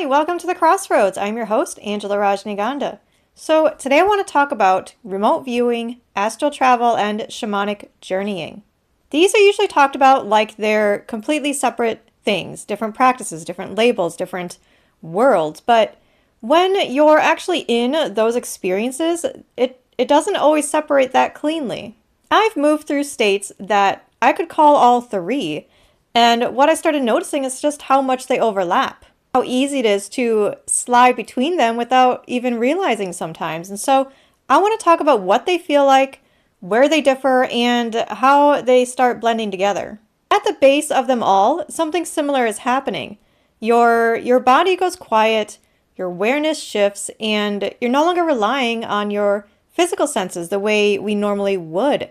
welcome to the Crossroads. I'm your host, Angela Rajniganda. So today I want to talk about remote viewing, astral travel, and shamanic journeying. These are usually talked about like they're completely separate things, different practices, different labels, different worlds. But when you're actually in those experiences, it doesn't always separate that cleanly. I've moved through states that I could call all three, and what I started noticing is just how much they overlap. How easy it is to slide between them without even realizing sometimes. And so I want to talk about what they feel like, where they differ, and how they start blending together. At the base of them all, something similar is happening. Your body goes quiet, your awareness shifts, and you're no longer relying on your physical senses the way we normally would.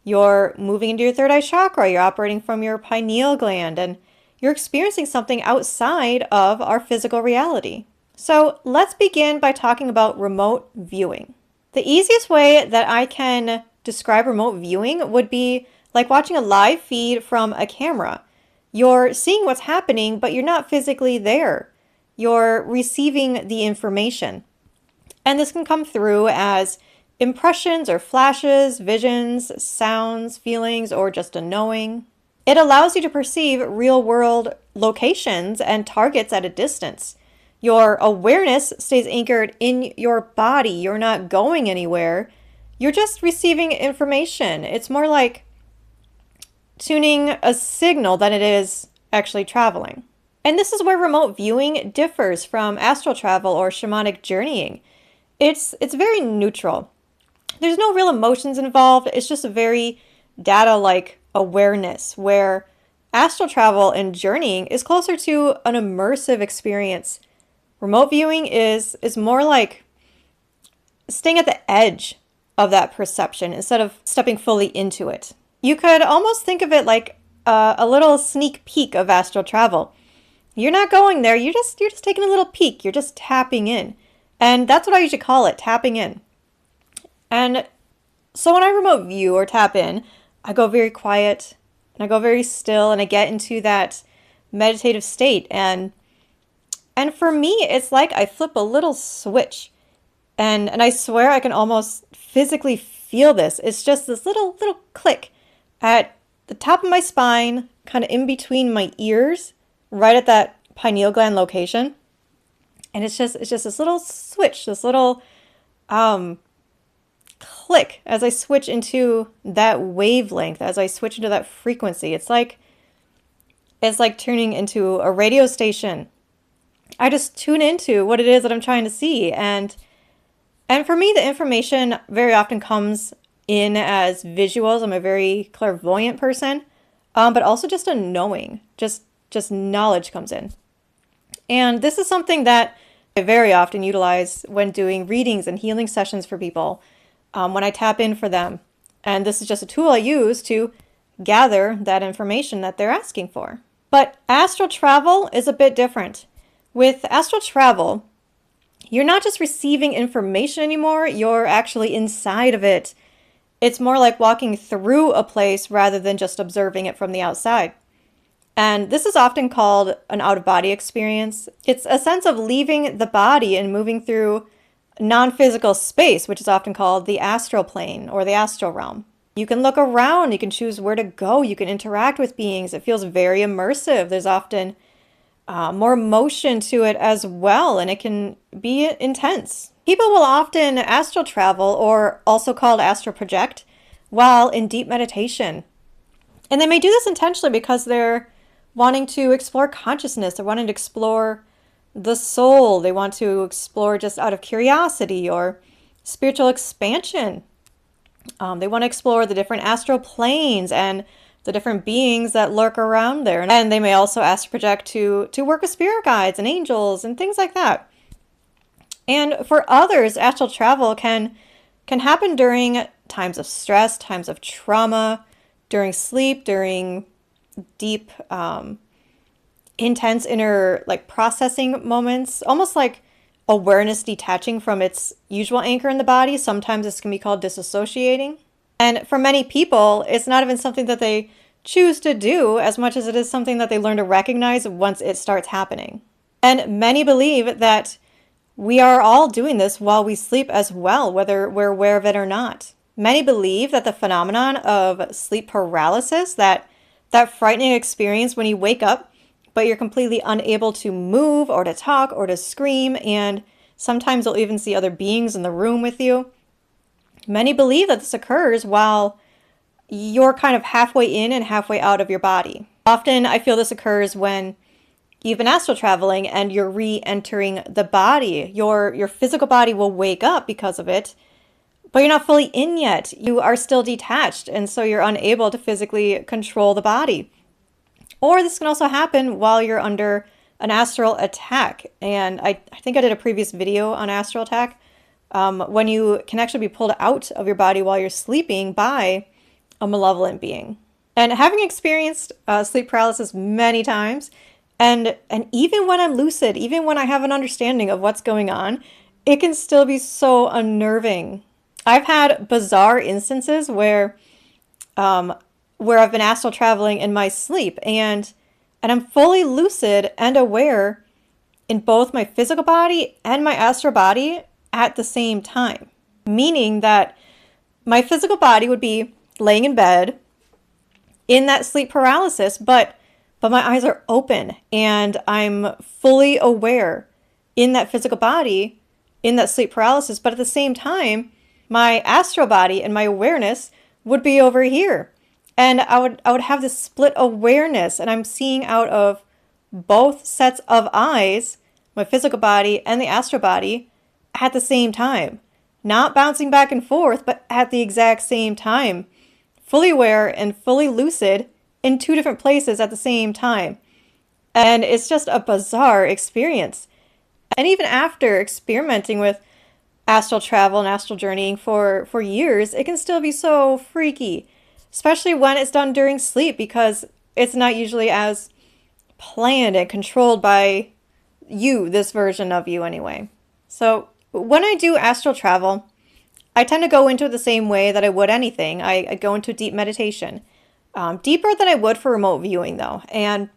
You're moving into your third eye chakra, you're operating from your pineal gland, and you're experiencing something outside of our physical reality. So let's begin by talking about remote viewing. The easiest way that I can describe remote viewing would be like watching a live feed from a camera. You're seeing what's happening, but you're not physically there. You're receiving the information. And this can come through as impressions or flashes, visions, sounds, feelings, or just a knowing. It allows you to perceive real-world locations and targets at a distance. Your awareness stays anchored in your body. You're not going anywhere. You're just receiving information. It's more like tuning a signal than it is actually traveling. And this is where remote viewing differs from astral travel or shamanic journeying. It's very neutral. There's no real emotions involved. It's just a very data-like awareness, where astral travel and journeying is closer to an immersive experience. Remote viewing is more like staying at the edge of that perception instead of stepping fully into it. You could almost think of it like a little sneak peek of astral travel. You're not going there, you're just taking a little peek, you're just tapping in. And that's what I usually call it, tapping in. And so when I remote view or tap in, I go very quiet and I go very still and I get into that meditative state. And for me, it's like I flip a little switch and I swear I can almost physically feel this. It's just this little click at the top of my spine, kind of in between my ears, right at that pineal gland location. And it's just this little switch, this little click as I switch into that wavelength, as I switch into that frequency. It's like tuning into a radio station. I just tune into what it is that I'm trying to see. And for me, the information very often comes in as visuals. I'm a very clairvoyant person, but also just a knowing, just knowledge comes in. And this is something that I very often utilize when doing readings and healing sessions for people. When I tap in for them. And this is just a tool I use to gather that information that they're asking for. But astral travel is a bit different. With astral travel, you're not just receiving information anymore, you're actually inside of it. It's more like walking through a place rather than just observing it from the outside. And this is often called an out-of-body experience. It's a sense of leaving the body and moving through non-physical space, which is often called the astral plane or the astral realm. You can look around, you can choose where to go, you can interact with beings. It feels very immersive. There's often more emotion to it as well, and it can be intense. People will often astral travel, or also called astral project, while in deep meditation. And they may do this intentionally because they're wanting to explore consciousness, they're wanting to explore the soul. They want to explore just out of curiosity or spiritual expansion. They want to explore the different astral planes and the different beings that lurk around there. And they may also astral project to work with spirit guides and angels and things like that. And for others, astral travel can happen during times of stress, times of trauma, during sleep, during deep intense inner processing moments, almost like awareness detaching from its usual anchor in the body. Sometimes this can be called disassociating. And for many people, it's not even something that they choose to do as much as it is something that they learn to recognize once it starts happening. And many believe that we are all doing this while we sleep as well, whether we're aware of it or not. Many believe that the phenomenon of sleep paralysis, that frightening experience when you wake up, but you're completely unable to move or to talk or to scream, and sometimes you'll even see other beings in the room with you. Many believe that this occurs while you're kind of halfway in and halfway out of your body. Often I feel this occurs when you've been astral traveling and you're re-entering the body. Your physical body will wake up because of it, but you're not fully in yet. You are still detached, and so you're unable to physically control the body. Or this can also happen while you're under an astral attack. And I think I did a previous video on astral attack, when you can actually be pulled out of your body while you're sleeping by a malevolent being. And having experienced sleep paralysis many times, and even when I'm lucid, even when I have an understanding of what's going on, it can still be so unnerving. I've had bizarre instances where I've been astral traveling in my sleep, and I'm fully lucid and aware in both my physical body and my astral body at the same time. Meaning that my physical body would be laying in bed in that sleep paralysis, but my eyes are open and I'm fully aware in that physical body, in that sleep paralysis, but at the same time, my astral body and my awareness would be over here. And I would have this split awareness, and I'm seeing out of both sets of eyes, my physical body and the astral body, at the same time. Not bouncing back and forth, but at the exact same time. Fully aware and fully lucid in two different places at the same time. And it's just a bizarre experience. And even after experimenting with astral travel and astral journeying for years, it can still be so freaky. Especially when it's done during sleep, because it's not usually as planned and controlled by you, this version of you anyway. So when I do astral travel, I tend to go into it the same way that I would anything. I go into deep meditation. Deeper than I would for remote viewing though. And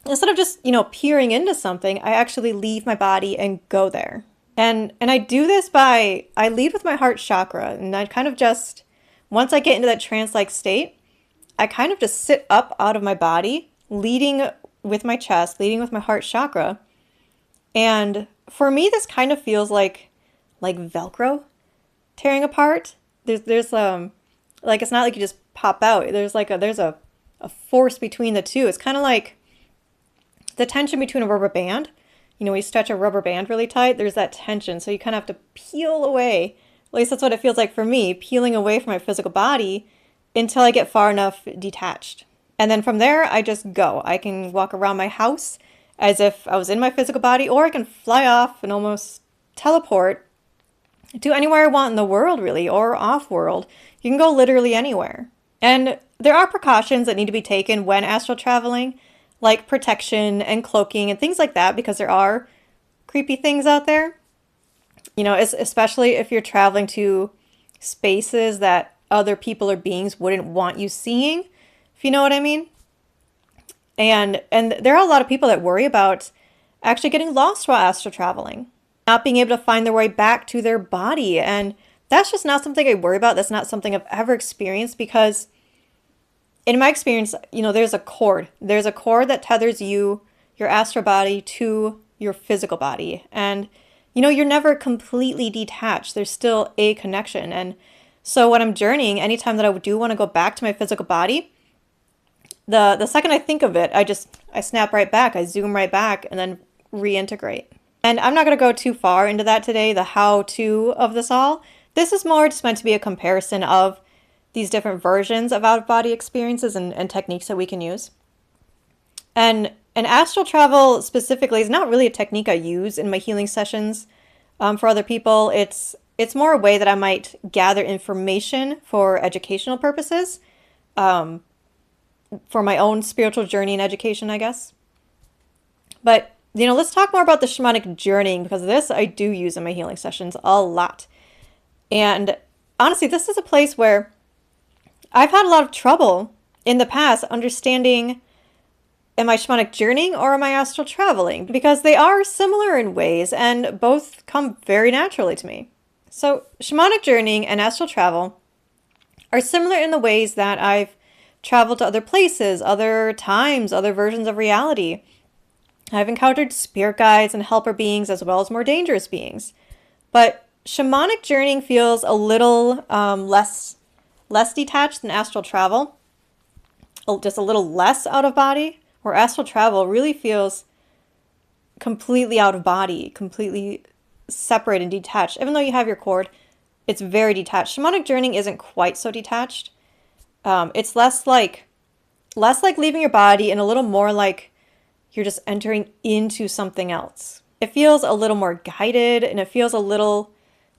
instead of just, peering into something, I actually leave my body and go there. And I do this I lead with my heart chakra, and I kind of just, once I get into that trance-like state, I kind of just sit up out of my body, leading with my chest, leading with my heart chakra. And for me, this kind of feels like Velcro tearing apart. There's it's not like you just pop out. There's a force between the two. It's kind of like the tension between a rubber band. When you stretch a rubber band really tight, there's that tension. So you kind of have to peel away. At least that's what it feels like for me, peeling away from my physical body until I get far enough detached. And then from there, I just go. I can walk around my house as if I was in my physical body, or I can fly off and almost teleport to anywhere I want in the world, really, or off-world. You can go literally anywhere. And there are precautions that need to be taken when astral traveling, like protection and cloaking and things like that, because there are creepy things out there. Especially if you're traveling to spaces that other people or beings wouldn't want you seeing, if you know what I mean. And there are a lot of people that worry about actually getting lost while astral traveling, not being able to find their way back to their body. And that's just not something I worry about. That's not something I've ever experienced, because in my experience, there's a cord. There's a cord that tethers your astral body to your physical body. And you're never completely detached. There's still a connection. And so when I'm journeying, anytime that I do want to go back to my physical body, the second I think of it, I snap right back. I zoom right back and then reintegrate. And I'm not going to go too far into that today, the how-to of this all. This is more just meant to be a comparison of these different versions of out-of-body experiences and techniques that we can use. And astral travel specifically is not really a technique I use in my healing sessions for other people. It's more a way that I might gather information for educational purposes, for my own spiritual journey and education, I guess. But, let's talk more about the shamanic journeying, because this I do use in my healing sessions a lot. And honestly, this is a place where I've had a lot of trouble in the past understanding Am I shamanic journeying or am I astral traveling? Because they are similar in ways and both come very naturally to me. So shamanic journeying and astral travel are similar in the ways that I've traveled to other places, other times, other versions of reality. I've encountered spirit guides and helper beings as well as more dangerous beings. But shamanic journeying feels a little less detached than astral travel, just a little less out of body, where astral travel really feels completely out of body, completely separate and detached. Even though you have your cord, it's very detached. Shamanic journeying isn't quite so detached. It's less like leaving your body and a little more like you're just entering into something else. It feels a little more guided, and it feels a little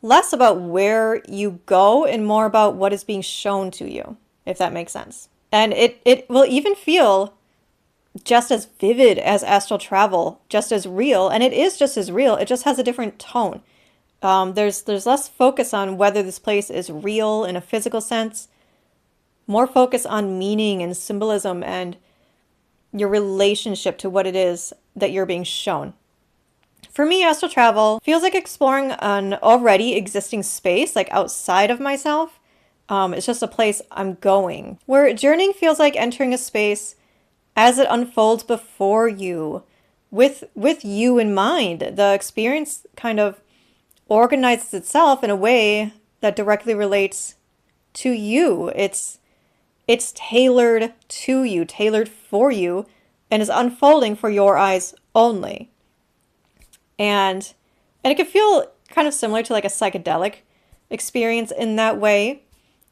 less about where you go and more about what is being shown to you, if that makes sense. And it will even feel just as vivid as astral travel, just as real, and it is just as real. It just has a different tone. There's less focus on whether this place is real in a physical sense, more focus on meaning and symbolism and your relationship to what it is that you're being shown. For me, astral travel feels like exploring an already existing space, like outside of myself. It's just a place I'm going. Where journeying feels like entering a space as it unfolds before you, with you in mind. The experience kind of organizes itself in a way that directly relates to you. It's tailored to you, tailored for you, and is unfolding for your eyes only. And it can feel kind of similar to like a psychedelic experience in that way.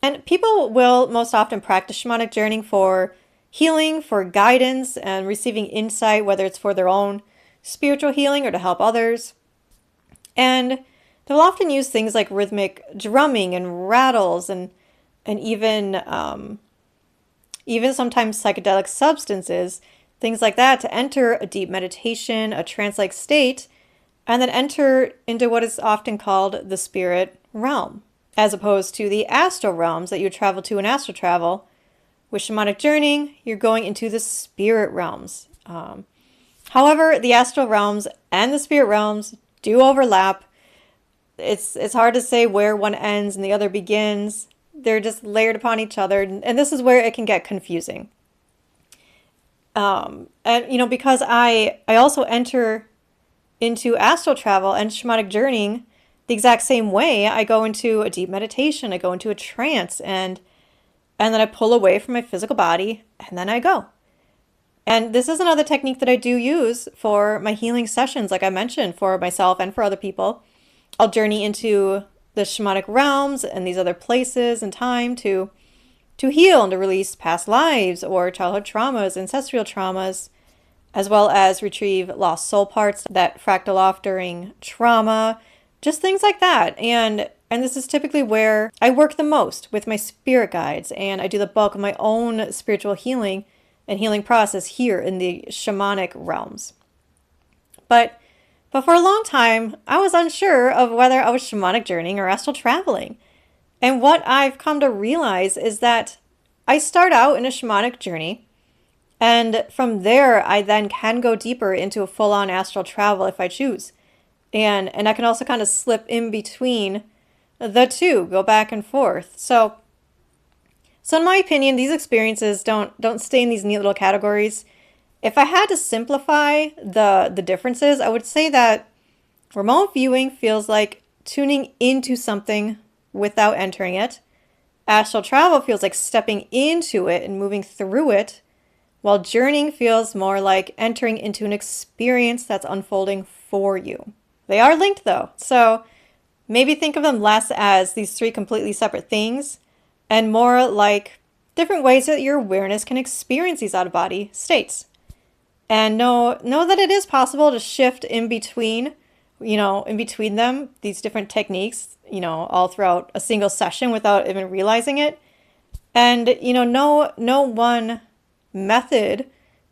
And people will most often practice shamanic journeying for healing, for guidance, and receiving insight, whether it's for their own spiritual healing or to help others. And they'll often use things like rhythmic drumming and rattles and even sometimes psychedelic substances, things like that, to enter a deep meditation, a trance-like state, and then enter into what is often called the spirit realm, as opposed to the astral realms that you travel to in astral travel. With shamanic journeying, you're going into the spirit realms. However, the astral realms and the spirit realms do overlap. It's hard to say where one ends and the other begins. They're just layered upon each other, and this is where it can get confusing. And because I also enter into astral travel and shamanic journeying the exact same way. I go into a deep meditation, I go into a trance, and then I pull away from my physical body, and then I go. And this is another technique that I do use for my healing sessions, like I mentioned, for myself and for other people. I'll journey into the shamanic realms and these other places and time to heal and to release past lives or childhood traumas, ancestral traumas, as well as retrieve lost soul parts that fractal off during trauma, just things like that. And this is typically where I work the most with my spirit guides, and I do the bulk of my own spiritual healing and healing process here in the shamanic realms. But for a long time, I was unsure of whether I was shamanic journeying or astral traveling. And what I've come to realize is that I start out in a shamanic journey, and from there, I then can go deeper into a full-on astral travel if I choose. And I can also kind of slip in between the two, go back and forth. So in my opinion, these experiences don't stay in these neat little categories. If I had to simplify the differences, I would say that remote viewing feels like tuning into something without entering it. Astral travel feels like stepping into it and moving through it, while journeying feels more like entering into an experience that's unfolding for you. They are linked though, so maybe think of them less as these three completely separate things and more like different ways that your awareness can experience these out-of-body states. And know that it is possible to shift in between them, these different techniques, all throughout a single session without even realizing it. And, no one method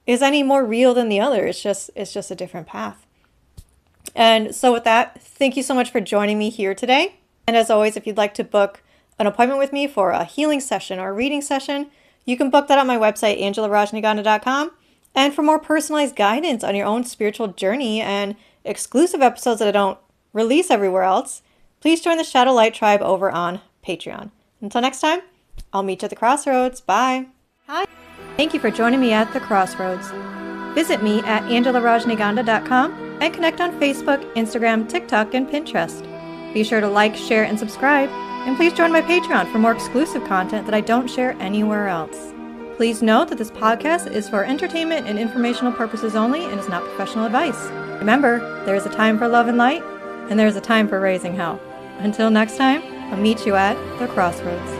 is any more real than the other. It's just a different path. And so with that, thank you so much for joining me here today. And as always, if you'd like to book an appointment with me for a healing session or a reading session, you can book that on my website, angelarajniganda.com. And for more personalized guidance on your own spiritual journey and exclusive episodes that I don't release everywhere else, please join the Shadow Light Tribe over on Patreon. Until next time, I'll meet you at the crossroads. Bye. Hi. Thank you for joining me at the crossroads. Visit me at angelarajniganda.com and connect on Facebook, Instagram, TikTok, and Pinterest. Be sure to like, share, and subscribe. And please join my Patreon for more exclusive content that I don't share anywhere else. Please note that this podcast is for entertainment and informational purposes only and is not professional advice. Remember, there is a time for love and light, and there is a time for raising hell. Until next time, I'll meet you at the crossroads.